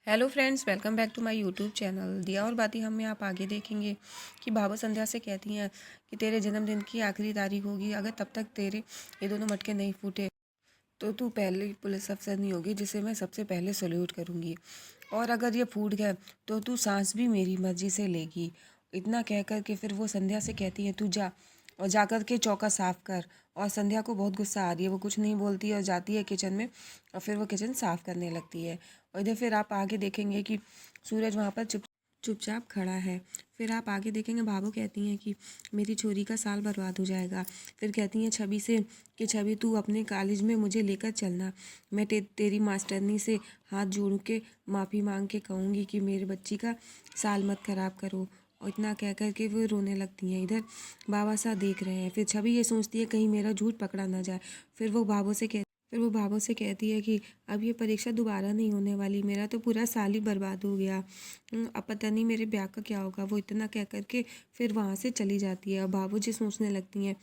Hello friends, welcome back to my YouTube channel दिया और बाती। हम में आप आगे देखेंगे कि बाबा संध्या से कहती हैं कि तेरे जन्मदिन की आखिरी तारीख होगी, अगर तब तक तेरे ये दोनों मटके नहीं फूटे तो तू पहले पुलिस अफसर नहीं होगी जिसे मैं सबसे पहले सल्यूट करूँगी, और अगर ये फूट गया तो तू सांस भी मेरी मर्जी से लेगी। इतना कह कर के फिर वो संध्या से कहती है तू जा और जाकर के चौका साफ कर। और संध्या को बहुत गुस्सा आ रही है, वो कुछ नहीं बोलती है और जाती है किचन में, और फिर वो किचन साफ करने लगती है। और इधर फिर आप आगे देखेंगे कि सूरज वहाँ पर चुपचाप खड़ा है। फिर आप आगे देखेंगे भाभू कहती हैं कि मेरी छोरी का साल बर्बाद हो जाएगा। फिर कहती हैं छवि से कि छवि तू अपने कॉलेज में मुझे लेकर चलना। मैं तेरी मास्टरनी से हाथ जोड़ के माफ़ी मांग के कहूँगी कि मेरे बच्ची का साल मत ख़राब करो। और इतना कह कर के वो रोने लगती हैं। इधर बाबा सा देख रहे हैं। फिर छवि ये सोचती है कहीं मेरा झूठ पकड़ा ना जाए। फिर वो बाबू से कहती है कि अब ये परीक्षा दोबारा नहीं होने वाली, मेरा तो पूरा साल ही बर्बाद हो गया। अब पता नहीं मेरे ब्याह का क्या होगा। वो इतना कह कर के फिर वहाँ से चली जाती है। और बाबू जी सोचने लगती हैं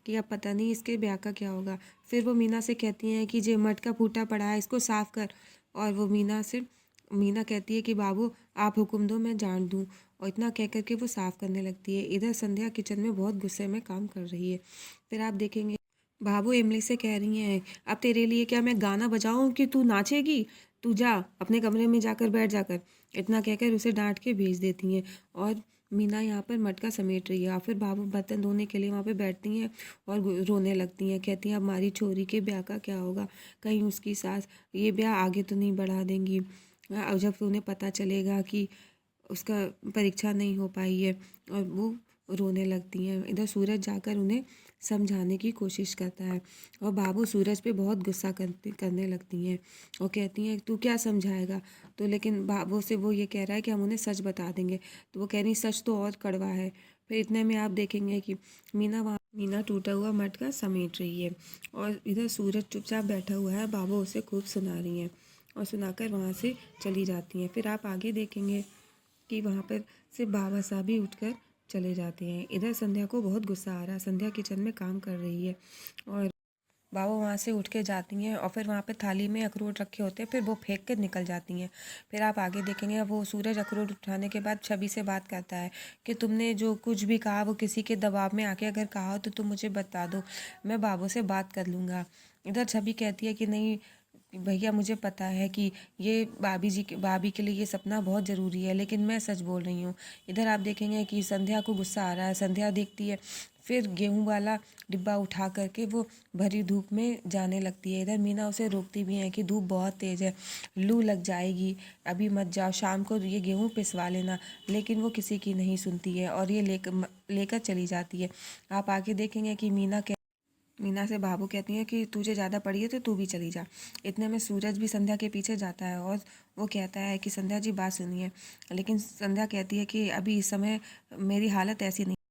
कि अब पता नहीं इसके ब्याह का क्या होगा। फिर वो मीना से कहती हैं कि जे मटका फूटा पड़ा है इसको साफ कर। और वो मीना कहती है कि बाबू आप हुक्म दो मैं जान दूँ। और इतना कह कर के वो साफ़ करने लगती है। इधर संध्या किचन में बहुत गुस्से में काम कर रही है। फिर आप देखेंगे भाभू इमली से कह रही हैं अब तेरे लिए क्या मैं गाना बजाऊं कि तू नाचेगी। तू जा अपने कमरे में जाकर बैठ जाकर। इतना कहकर उसे डांट के भेज देती हैं। और मीना यहाँ पर मटका समेट रही है। और फिर भाभू बर्तन धोने के लिए वहाँ पे बैठती हैं और रोने लगती हैं। कहती हैं अब हमारी छोरी के ब्याह का क्या होगा, कहीं उसकी सास ये ब्याह आगे तो नहीं बढ़ा देंगी। अब जब उन्हें पता चलेगा कि उसका परीक्षा नहीं हो पाई है। और वो रोने लगती हैं। इधर सूरज जाकर उन्हें समझाने की कोशिश करता है। और बाबू सूरज पे बहुत गुस्सा करने लगती हैं और कहती हैं तू क्या समझाएगा। तो लेकिन बाबू से वो ये कह रहा है कि हम उन्हें सच बता देंगे। तो वो कह रही सच तो और कड़वा है। फिर इतने में आप देखेंगे कि मीना टूटा हुआ मटका समेट रही है। और इधर सूरज चुपचाप बैठा हुआ है। बाबू उसे खूब सुना रही हैं और सुनाकर वहाँ से चली जाती हैं। फिर आप आगे देखेंगे कि वहाँ पर से बाबा साहब भी उठकर चले जाते हैं। इधर संध्या को बहुत गुस्सा आ रहा है। संध्या किचन में काम कर रही है और बाबा वहाँ से उठ के जाती हैं और फिर वहाँ पे थाली में अखरोट रखे होते हैं, फिर वो फेंक के निकल जाती हैं। फिर आप आगे देखेंगे वो सूरज अखरोट उठाने के बाद छवि से बात करता है कि तुमने जो कुछ भी कहा वो किसी के दबाव में आके अगर कहा हो तो तुम मुझे बता दो, मैं बाबू से बात कर लूँगा। इधर छवि कहती है कि नहीं भैया, मुझे पता है कि ये भाभी के लिए ये सपना बहुत ज़रूरी है, लेकिन मैं सच बोल रही हूँ। इधर आप देखेंगे कि संध्या को गुस्सा आ रहा है। संध्या देखती है फिर गेहूं वाला डिब्बा उठा करके वो भरी धूप में जाने लगती है। इधर मीना उसे रोकती भी है कि धूप बहुत तेज़ है, लू लग जाएगी, अभी मत जाओ, शाम को ये गेहूं पिसवा लेना। लेकिन वो किसी की नहीं सुनती है और ये लेकर चली जाती है। आप आगे देखेंगे कि मीना से बाबू कहती हैं कि तुझे ज़्यादा पड़ी है तो तू भी चली जा। इतने में सूरज भी संध्या के पीछे जाता है और वो कहता है कि संध्या जी बात सुनिए। लेकिन संध्या कहती है कि अभी इस समय मेरी हालत ऐसी नहीं